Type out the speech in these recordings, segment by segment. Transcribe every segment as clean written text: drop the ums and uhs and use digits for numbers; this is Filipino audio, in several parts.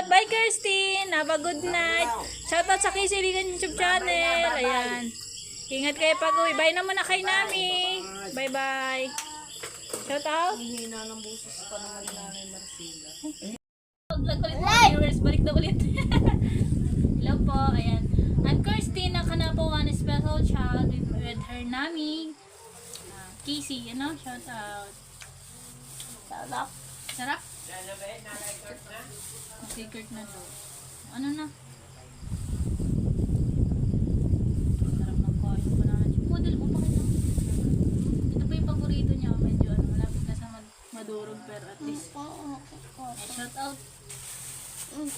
out. Bye, Kirsten. Have a good night. Shout out sa Kisiligan YouTube channel. Ayan. Ingat kayo pag-uwi. Bye na muna kay Nami. Bye-bye. Shout out. Hina ng busos pa naman namin, Marcela. Pag-vlog ulit mga viewers. Balik na ulit. Hello po. Ayan. I'm Kirsten. Nakana po one special child with her Nami. Casey. Shout out. Sarap. Sarap? Secret na daw. Ano na? Sarap ng kain pa naman. Model mo pa kayo. Ito pa yung paborito niya. Medyo malapit na sa madurog pero at least. Shout out.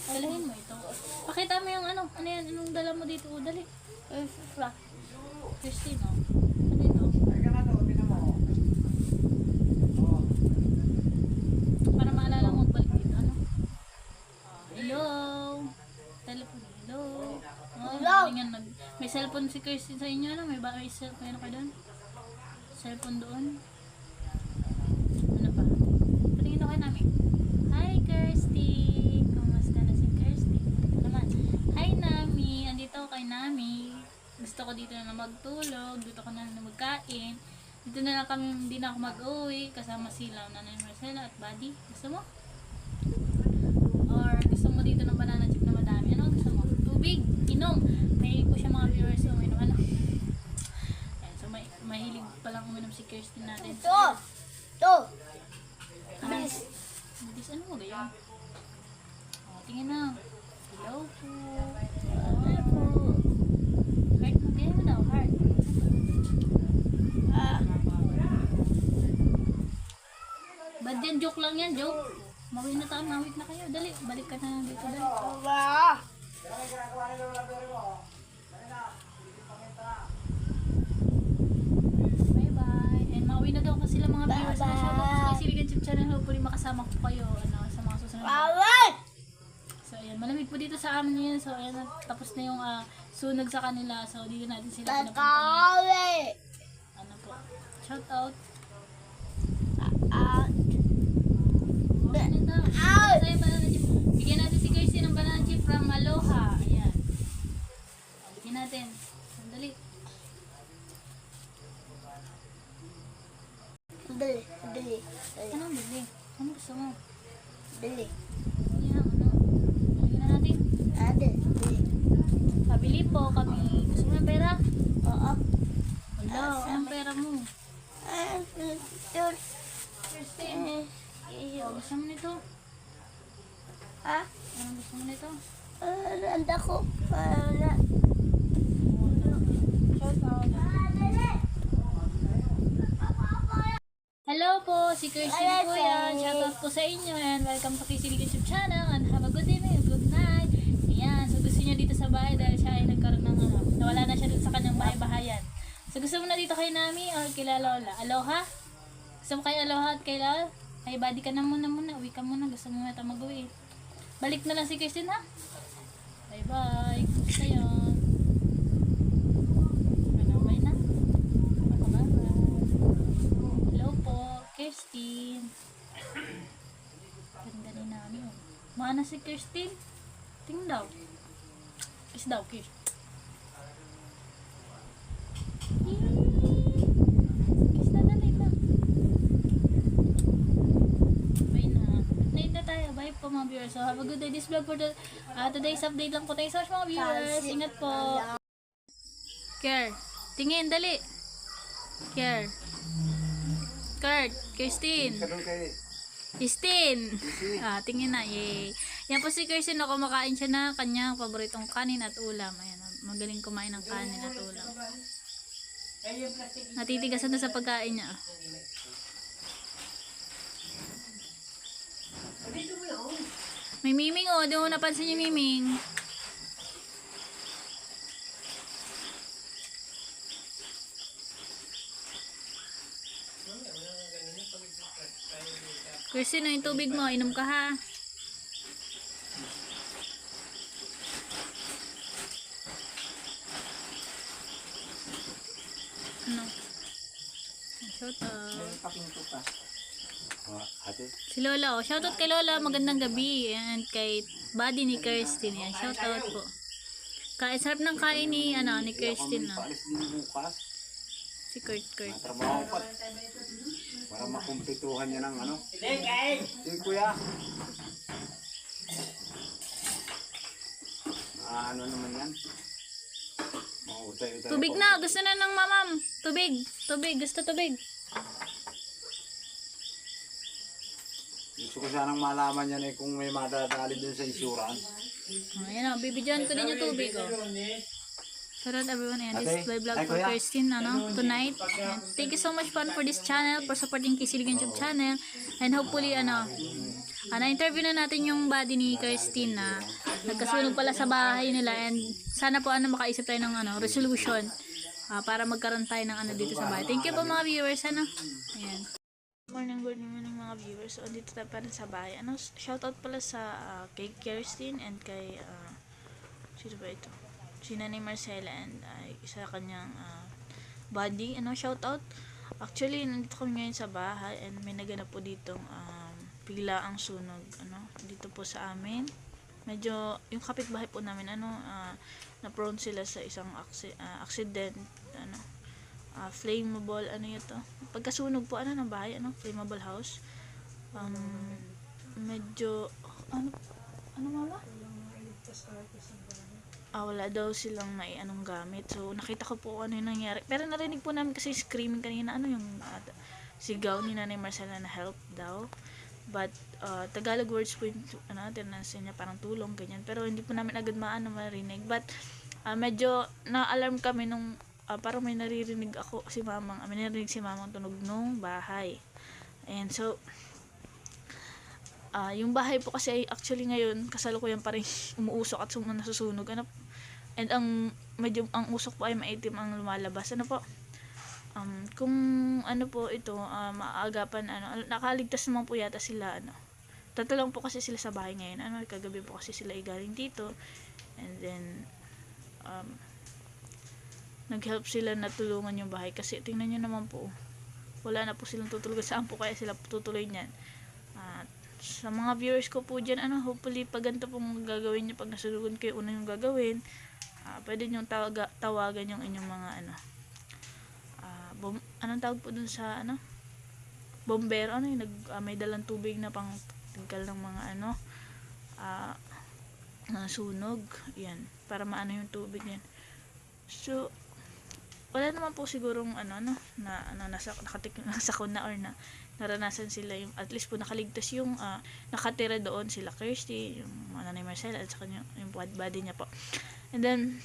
Dalahin mo ito. Pakita mo yung ano yan? Anong dala mo dito? Dali. Christine, oh. Ano ito? Para maalala mo balik dito, ano? Hello? Telephone, hello? May cellphone si Kirsty sa inyo, ano? May cellphone ka doon? Cellphone doon? Ano pa? Patingin ako namin. Hi, Kirsty! Kumusta na si Kirsty? Ito naman. Hi, Nami! Andito ako kay Nami. Gusto ko dito na magtulog. Dito ko na magkain. Dito na lang kami, hindi na ako mag-uwi kasama sila, Nanay Marcela at Buddy. Gusto mo? Or gusto mo dito ng banana chip na madami? Ano gusto mo? Tubig? Inom? May ko siya mga viewers yung uminom. Ano? Ayan, so mahilig palang uminom si Kirsten natin. Ito! Bilis! Bilis, ano mo gayon? O, tingin na. Hello po. Heart mo, ganyan mo daw, heart. Ba't yan? Joke lang yan, joke. Mawin na tayo, mawit na kayo. Dali, balik ka na dito, dali. Bye-bye. And mawin na daw kasi sila mga viewers na siya. Sa Kisiligan YouTube channel, hopefully makasama ko kayo sa mga susunod. So, ayan. Malamig po dito sa amin ngayon. So, ayan. Tapos na yung sunog sa kanila. So, dito natin sila pinapunta. Ano po? Shout out. Bigyan natin si Kirsty ng banana chip from Aloha. Ayan. Bigyan natin. Sandali. Dali. Anong bili? Ano gusto mo? Dali. Ayan, ano? Bigyan na natin. Dali. Pabili po kami. Gusto mo ng pera? Oo. Wala. Anong pera mo? Kirsty. Gusto mo nito? Anong gusto mo nito? Anda ko. Hello po, si Kirsty po yan. Shoutout po sa inyo and welcome to Kisiligan YouTube channel and have a good evening, good night. Ayan, so gusto niya dito sa bahay dahil siya ay nagkaroon ng nawala na siya dito sa kanyang bahay-bahayan. So gusto mo na dito kay Nami or kay Lola? Aloha? Gusto mo kay Aloha at kay Lola? Ay, buddy ka na muna. Uwi ka muna. Gusto mo na mag-uwi. Balik na lang si Kirsten, ha? Bye-bye. Gusto yun. Bye na. Bye-bye. Hello po, Kirsten. Ganda ni Nami. Mana si Kirsten? Tingnan daw. Kiss daw, kiss. Kiss na, dali na. Bye na. Good night na tayo. Bye po mga viewers. So have a good day. This vlog for today's update lang po. Thanks so much mga viewers. Ingat po. Care. Tingin, dali. Care. Kurt. Kirsten. Christine. Tingin na. Yay. Yan po si Kirsten na kumakain siya na kanyang paboritong kanin at ulam. Ayan. Magaling kumain ng kanin at ulam. Natitigasan na sa pagkain niya. May Miming, oh. Di mo napansin yung Miming. Kirsten, yung tubig mo. Inom ka, ha. Ano? Shout out. May papinto pa. Ate. Si Lola, oh. Shoutout kay Lola, magandang gabi. And kay buddy ni Kirsten, yan. Shoutout po. Sarap ng kain ni, ni Kirsten, no? Paalis din bukas. Si Kurt. Trabaho pa. Para makumpletuhan niya ng ano. Sige kuya. Ano naman yan? Mautay-utay. Tubig na, gusto na ng mamam. Tubig, gusto tubig. Gusto ko sanang malaman yan kung may madadali din sa insurance. Ayan o, bibidyoan ko din yung tubig, oh. So everyone, ayan, this is my vlog for kuya. Kirsten, tonight. And thank you so much for this channel, for supporting Kisilig YouTube channel. And hopefully, na-interview na natin yung buddy ni Kirsten na nagkasunog pala sa bahay nila. And sana po, makaisip tayo ng, resolution para magkaroon tayo ng, dito sa bahay. Thank you po mga viewers, Ayan. Good morning mga viewers. So, dito tayo pa rin sa bahay. Shoutout pala sa kay Kirsten and kay, sino ba ito? Si Nanay Marcela and isa kanyang buddy. Shoutout. Actually, nandito kami ngayon sa bahay and may naganap po ditong bigla ang sunog. Dito po sa amin. Medyo, yung kapitbahay po namin, na-prone sila sa isang accident. Flammable, ito? Pagkasunog po, ng bahay, flammable house. Medyo, mama? Wala daw silang gamit. So, nakita ko po yung nangyari. Pero narinig po namin kasi screaming kanina, yung sigaw ni Nanay Marcela na help daw. But, Tagalog words po yung, tinansin niya parang tulong, ganyan. Pero, hindi po namin agad marinig. But, medyo na-alarm kami nung, parang may naririnig si mamang tunog nung bahay. And so, yung bahay po kasi ay actually ngayon kasalukuyan pa rin umuusok at nasusunog. And ang usok po ay maitim ang lumalabas. Kung po ito, maaagapan, nakaligtas naman po yata sila, Tatulong po kasi sila sa bahay ngayon. Kagabi po kasi sila galing dito. And then, nag-help sila na tulungan yung bahay. Kasi tingnan nyo naman po, wala na po silang tutulugan. Saan po kaya sila tutuloy niyan? Sa mga viewers ko po dyan, hopefully pag ganito pong gagawin nyo, pag nasunugan kayo, una yung gagawin, pwede nyo tawagan yung inyong mga anong tawag po dun sa bombero, yung may dalang tubig na pang tingkal ng mga sunog, yan, para maano yung tubig yan. So, wala naman po sigurong nasakon na or naranasan sila yung, at least po nakaligtas yung nakatira doon sila Kirsty, yung Nanay Marcela at saka yung body niya po. And then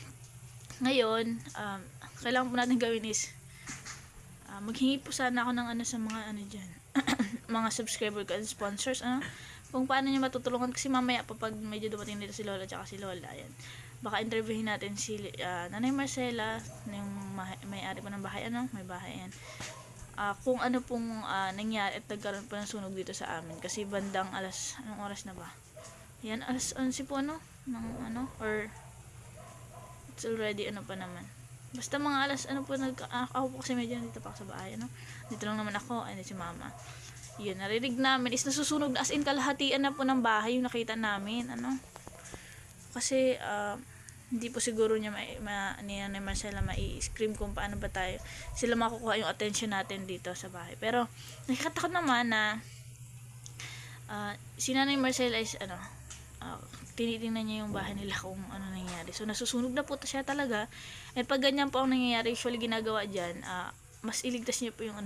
ngayon, kailangan po natin gawin is maghingi po sana ako ng sa mga dyan mga subscriber ko and sponsors, kung paano niya matutulungan, kasi mamaya pa pag medyo dumating dito si Lola at si Lola, ayan, baka interviewin natin si Nanay Marcela, yung may-ari po ng bahay, may bahay yan, kung pong nangyari at nagkaroon po ng sunog dito sa amin. Kasi bandang anong oras na ba? Yan, alas 11 po or it's already pa naman. Basta mga alas po ako po kasi medyo dito pa sa bahay, dito lang naman ako, and si mama. Yun, narinig namin is nasusunog as in kalahatian na po ng bahay yung nakita namin, kasi hindi po siguro niya ni Marcela mai-scream kung paano ba sila makukuha yung attention natin dito sa bahay. Pero nakakatakot naman na si Nanay Marcela is tinitingnan niya yung bahay nila kung ano nangyayari. So nasusunog na po siya talaga. At pag ganyan po ang nangyayari, usually ginagawa dyan, mas iligtas niya po yung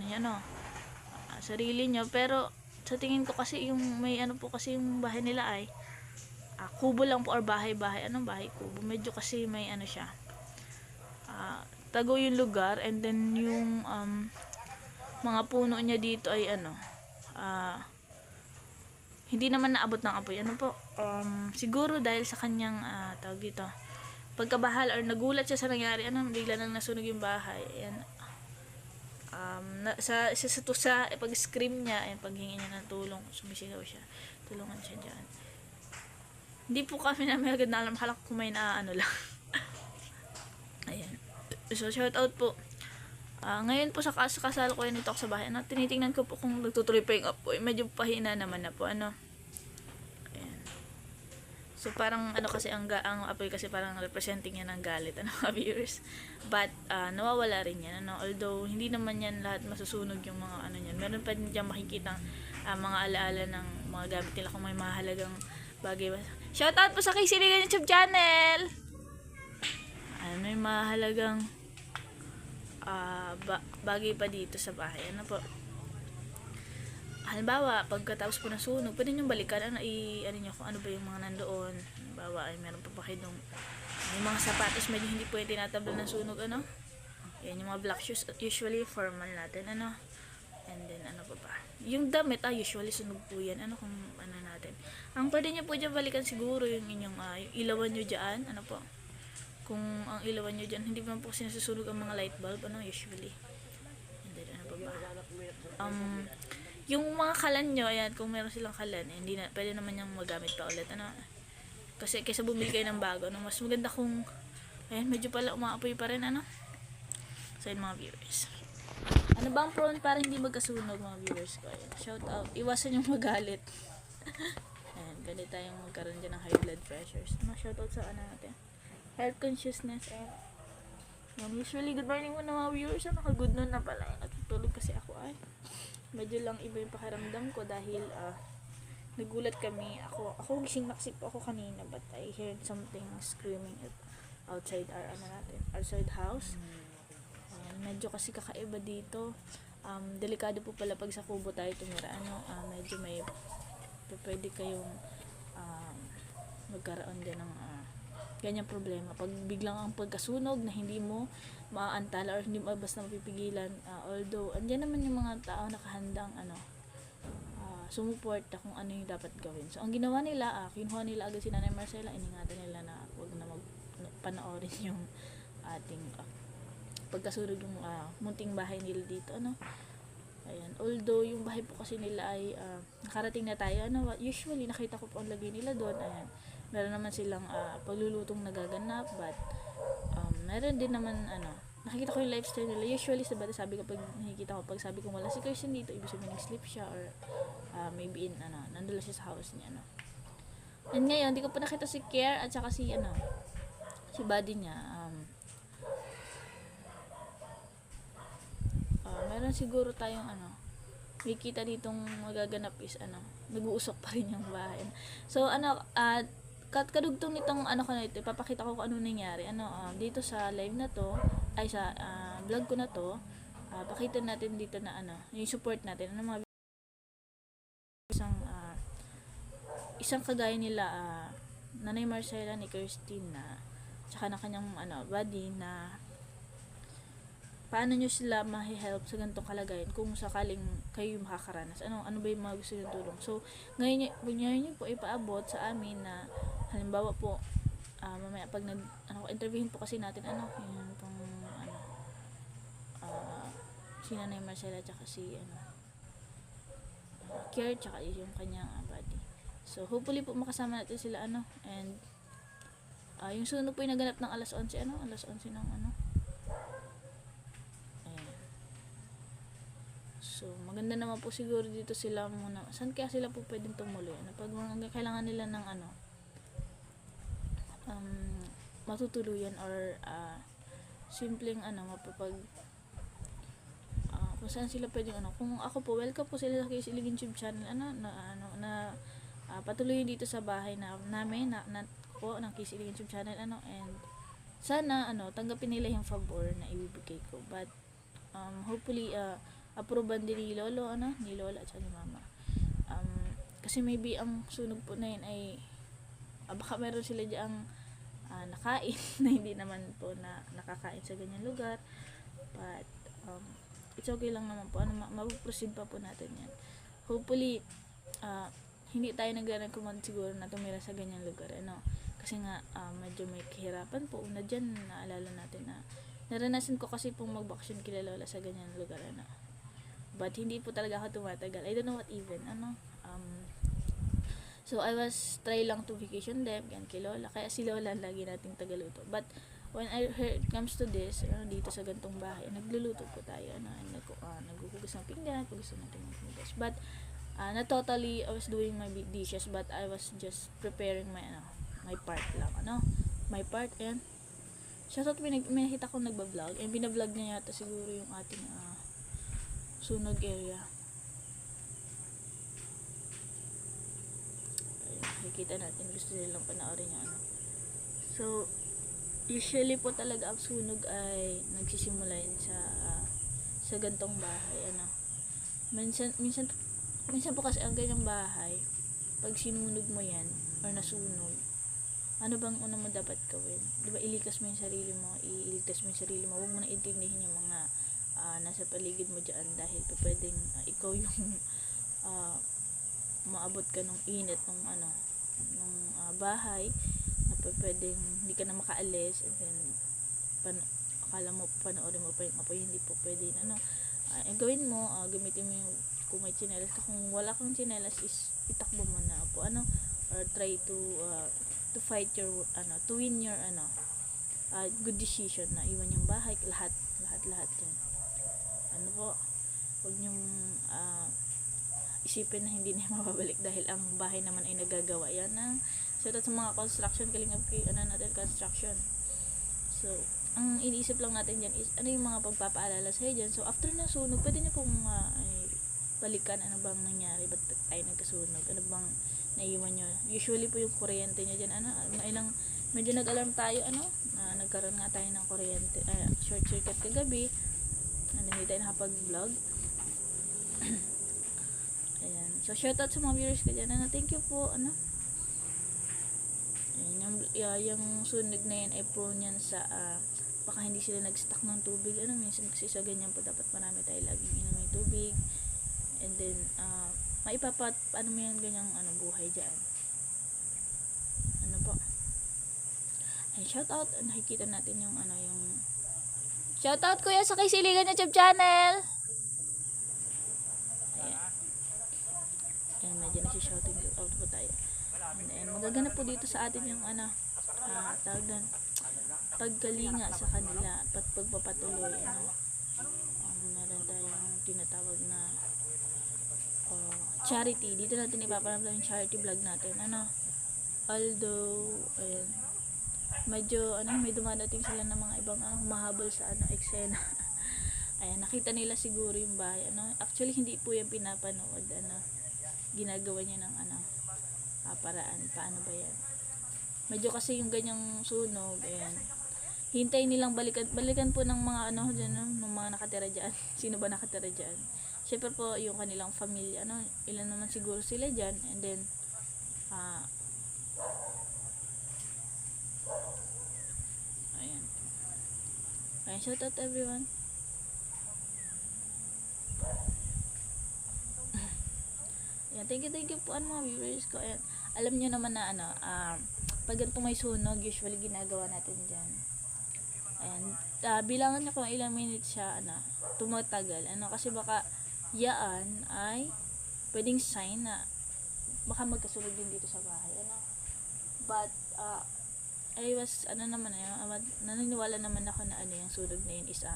sarili niya. Pero sa tingin ko kasi yung may po kasi yung bahay nila ay kubo lang po or bahay-bahay. Bahay kubo. Medyo kasi may siya. Tago yung lugar, and then yung mga puno niya dito ay hindi naman naabot ng apoy. Siguro dahil sa kanyang tawag dito, pagkabahal or nagulat siya sa nangyari, bigla nang nasunog yung bahay. Ayan. Sa pag-scream niya, paghingi niya ng tulong, sumisigaw siya. Tulungan siya dyan. Hindi po kami namin agad na alam, halak kung may lang. Ayan. So, shout out po Ngayon po sa kasal ko nito ako sa bahay, ano, tinitingnan ko po kung nagtutuloy pa yung apoy. Medyo pahina naman na po, ano. Ayan. So, parang, ano kasi, ang apoy kasi parang representing yan ng galit, ano, mga viewers. But, nawawala rin yan, ano. Although, hindi naman yan lahat masusunog yung mga, ano yan. Meron pa din dyan makikita mga alaala ng mga gamit nila kung may mahalagang bagay. Shoutout po sa Kisiligan YouTube channel! Ano yung mahalagang bagay pa dito sa bahay. Ano po? Halimbawa, pagkatapos po ng sunog, pwede nyo balikan, ano nyo kung ano ba yung mga nandoon. Halimbawa, ay meron pa ba kayo may mga sapatos, medyo hindi po yung tinatabla ng sunog, ano? Yan, yung mga black shoes, usually formal natin, ano? And then, ano pa ba? Yung damit, usually sunog po yan, ano kung ano natin. Ang pwede nyo po dyan balikan siguro yung inyong, yung ilawan nyo dyan, ano po? Kung ang ilawan nyo dyan, hindi pa po sinasusunog ang mga light bulb, ano, usually. And then, ano pa ba? Yung mga kalan nyo, ayan, kung meron silang kalan, hindi na, pwede naman yung magamit pa ulit, ano. Kasi, kaysa bumili kayo ng bago, ano, mas maganda kung, ayan, medyo pala umaapoy pa rin, ano. So, yun, mga viewers. Ano ba ang prone para hindi magkasunog, mga viewers ko? Ayan, shout out. Iwasan yung magalit. Ayan, pwede tayong magkaroon dyan ng high blood pressures. Ano, shout out sa ano natin. Health consciousness, and usually, good morning muna mga viewers, naka-good noon na pala, natutulog kasi ako, medyo lang iba yung pakiramdam ko dahil, nagulat kami, ako gising naksip ako kanina, but I heard something screaming outside outside house, medyo kasi kakaiba dito, delikado po pala pag sa kubo tayo tumira, ano, medyo may, pwede kayong, magkaroon din ng, ganyang problema. Pag biglang ang pagkasunog na hindi mo maaantala or hindi mo basta mapipigilan, although andyan naman yung mga tao nakahandang sumuporta kung ano yung dapat gawin. So ang ginawa nila, kinuha nila agad si Nanay Marcela, iningatan nila na huwag na panoorin yung ating pagkasunog yung munting bahay nila dito, ano. Ayan, although yung bahay po kasi nila ay nakarating na tayo, ano, usually nakita ko po ang lagay nila doon. Ayan, meron naman silang paglulutong nagaganap, but meron din naman, ano, nakikita ko yung lifestyle nila. Usually sabi ko, pag nakikita ko, pag sabi ko wala si Kirsten dito, ibig sabihin nag-sleep siya, or maybe nandun siya sa house niya, ano. And ngayon, hindi ko pa nakita si Care at saka si buddy niya. Meron siguro tayong, makikita ditong magaganap is, nag-uusok pa rin yung bahay. So, kadugtong nitong ko na ito, ipapakita ko kung ano nangyari. Dito sa live na to, ay sa vlog ko na to, pakita natin dito na yung support natin. Mga isang kagaya nila, Nanay Marcela ni Kirsten na, tsaka na kanyang buddy na, paano nyo sila ma-help sa ganitong kalagayan kung sakaling kayo makakaranas, ano ba yung mga gusto nyo tulong. So ngayon nyo po ipaabot sa amin na halimbawa po, mamaya pag interviewin po kasi natin yung pang si Nanay Marcela tsaka si Care tsaka yung kanyang buddy. So hopefully po makasama natin sila, and yung sunog po yung naganap ng alas 11 ng So, maganda naman po siguro dito sila muna. Saan kaya sila po pwedeng tumuloy? Pag kailangan nila ng matutuluyan or simpleng mapapag kung saan sila pwedeng kung ako po, welcome po sila sa Kisiligan YouTube channel patuloy dito sa bahay namin po ng Kisiligan YouTube channel, and sana tanggapin nila yung favor na ibibigay ko, but hopefully approvean din ni Lolo, ni Lola at ni Mama. Kasi maybe ang sunog po na yun ay baka meron sila diyang nakain na hindi naman po na nakakain sa ganyan lugar, but it's okay lang naman po, mapuproceed pa po natin yan. Hopefully hindi tayo nag-recommend siguro na tumira sa ganyan lugar, kasi nga medyo may kahirapan po. Una dyan, naalala natin na naranasan ko kasi pong mag-vacation kila Lola sa ganyan lugar, but hindi po talaga ako tumatagal. I don't know what even, so I was try lang to vacation them, yan kay Lola, kaya si Lola lagi nating tagaluto. But when it comes to this, dito sa gantong bahay, nagluluto po tayo, naghuhugas ng pinggan, pag gusto natin maghugas. But, not totally, I was doing my big dishes, but I was just preparing my part lang, my part, and, shoutout, may nakita ko nagbablog, and binablog niya yata siguro yung ating, sunog area. Ayun, nakikita natin, gusto nilang panoorin yung So, usually po talaga ang sunog ay nagsisimula yun sa gantong bahay, minsan po kasi ang ganyang bahay, pag sinunog mo yan or nasunog, ano bang una mo dapat gawin? Diba, ilikas mo yung sarili mo, iligtas mo yung sarili mo, huwag mo na intindihin yung mga nasa paligid mo dyan, dahil pwedeng ikaw yung maabot ka ng init ng bahay, na pwedeng hindi ka na makaalis, and then akala mo panoorin mo pa yung apoy, hindi po pwede ang gawin mo, gamitin mo yung, kung may tsinelas ka, kung wala kang tsinelas is itakbo mo na po, or try to fight your, to win your good decision na iwan yung bahay, lahat yan. Huwag niyong isipin na hindi na mababalik, dahil ang bahay naman ay nagagawa yan ng sa mga construction, kalingap natin construction. So, ang iniisip lang natin dyan is ano yung mga pagpapaalala sa'yo dyan. So, after na sunog, pwede nyo pong balikan ano bang nangyari, ba't tayo nagkasunog, ano bang naiwan nyo. Usually po yung kuryente nyo dyan, medyo nag-alarm tayo, nagkaroon nga tayo ng kuryente, short circuit kagabi, hindi tayo nakapag-vlog. Ayan. So, shoutout sa mga viewers ko dyan, thank you po, yung sunog na yan ay prone yan sa baka hindi sila nag-stock ng tubig, minsan kasi sa ganyan po dapat marami tayo laging inom ng tubig, and then ano mo yan ganyang buhay dyan, po ay shout out, nakikita natin yung yung shout out kuya sa Kaisiligan YouTube channel. Ayan, medyo nasi-shouting out po tayo. And magaganap po dito sa atin yung tawag doon, pagkalinga sa kanila, pagpapatuloy, meron tayong tinatawag na charity. Dito natin ipaparamdam yung charity vlog natin, although ayan, medyo may dumadating sila ng mga ibang humahabol sa eksena. Ayan, nakita nila siguro yung bahay, actually hindi po yung pinapanood, ginagawa niya ng paraan, paano ba yan, medyo kasi yung ganyang sunog, ayan, hintayin nilang balikan po ng mga dyan, ng mga nakatira dyan. Sino ba nakatira dyan? Syempre po yung kanilang family, ilan naman siguro sila dyan, and then ayan, shout out everyone. Ayan, thank you po mga viewers ko. Ayan, alam nyo naman na pag ganito may sunog, usually ginagawa natin dyan, and bilangan nyo kung ilang minutes siya tumatagal, kasi baka yaan ay pwedeng sign na baka magkasunog din dito sa bahay, but I was naniniwala naman ako na yung sunog na yun is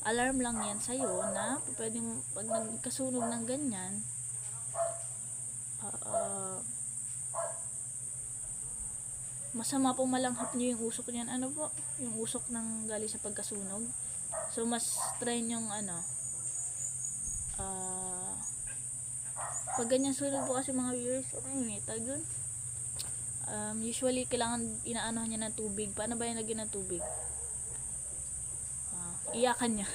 alarm lang yan sa'yo, na pwedeng pag nagkasunog ng ganyan, masama pong malanghap nyo yung usok niyan, yung usok ng galing sa pagkasunog. So mas try yung pag ganyan sunog po kasi mga viewers, tag dun, usually kailangan inaano niya ng tubig. Paano ba yung lagyan ng tubig? Iyakan niya.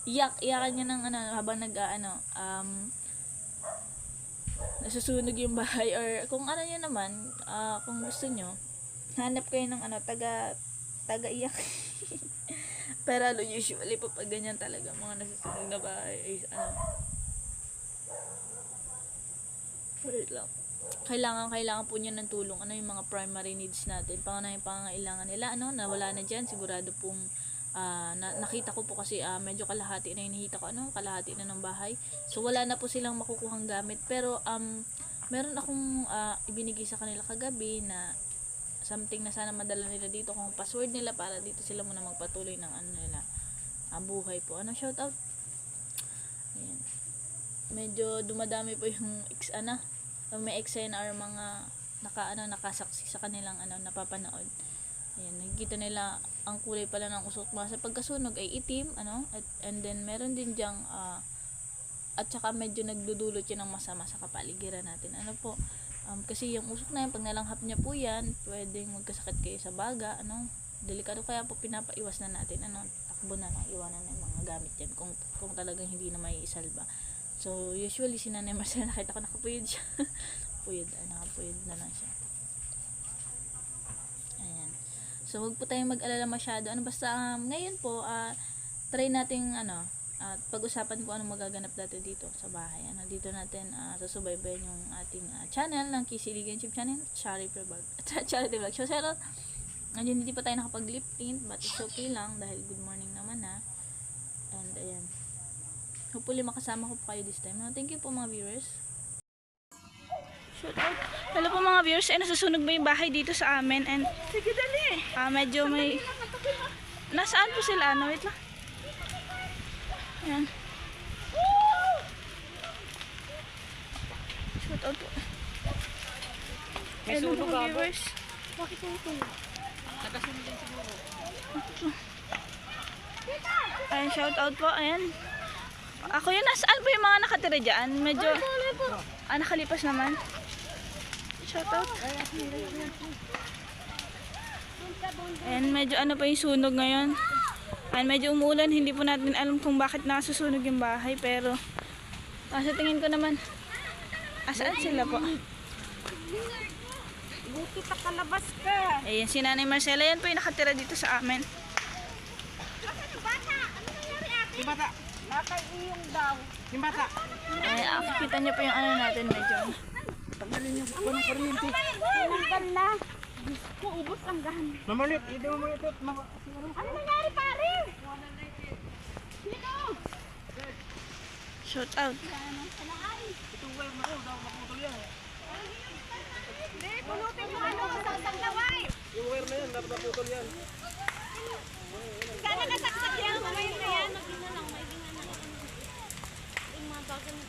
iyakan niya ng habang nasusunog yung bahay, or kung nyo naman, kung gusto nyo, hanap kayo ng taga iyak. Pero usually po pag ganyan talaga mga nasusunog na bahay is wait lang, kailangan po niya ng tulong, yung mga primary needs natin, pangunahing pangangailangan nila, nawala na dyan, sigurado pong nakita ko po kasi medyo kalahati na hinihita ko, kalahati na ng bahay, so wala na po silang makukuhang gamit. Pero meron akong ibinigay sa kanila kagabi na something na sana madala nila dito kung password nila para dito sila muna magpatuloy ng ano nila, buhay po. Ano, shout out. Ayan. Medyo dumadami po yung may eksena or mga nakasaksi sa kanilang napapanood. Ayan, nakikita nila ang kulay pala ng usok sa pagkasunog ay itim, and then meron din diyang at saka medyo nagdudulot yan ng masama sa kapaligiran natin. Kasi yung usok na yan, pag nalanghap niya po yan, pwedeng magkasakit kayo sa baga, delikado, kaya po pinapaiwas na natin, takbo na lang, iwanan na yung mga gamit yan kung talagang hindi na may isalba. So usually si Nanay Marcela, nakita ko nakapuyod siya. Nakapuyod na lang siya. Ayan. So huwag po tayong mag-alala masyado. Basta ngayon po, try nating at pag-usapan ko anong magaganap natin dito sa bahay. Dito natin susubaybayan yung ating channel ng Kisiligan YouTube channel, Charity Vlog. Charity Vlog. So, ngayon hindi pa tayo nakapag-lip tint, but it's okay lang dahil good morning naman na. And ayan. Hopefully makasama ko pa kayo this time. Thank you po mga viewers. Shout out. Hello po mga viewers. Nasusunog ba yung bahay dito sa amin? And sige dali. Medyo may nasaan po sila? Wait lang. Ayan. Shout out po. Hello mga viewers. Bakit yung tunog? Nagkasunod din siguro. Ayan, shout out po. Ayan. Ako yun, nasaan po yung mga nakatira dyan? Medyo, nakalipas naman. Shout out. Ayan, medyo pa yung sunog ngayon. Ayan, medyo umuulan. Hindi po natin alam kung bakit nasusunog yung bahay. Pero, sa tingin ko naman, asaan sila po? Buti pa kalabas ka. Ayan, si Nanay Marcela. Yan po yung nakatira dito sa amin. Yung bata! Nakay iyong daw. Yung bata! Ayan, kita niyo po yung medyo. Tanggalin yung ng kuryente. Hulugan na. Ko, ubos ang gahan. Mamalit! Hindi mo malit! Ano nangyari pare? Sino? Shout out. Itong wire na ko, daw maputol yan. Hindi, pulutin mo masasang laway. Yung wire na yan, dapat maputol yan. Sana nasaksak yan. Ngayon na yan. Maging na lang. Yung mga bagal na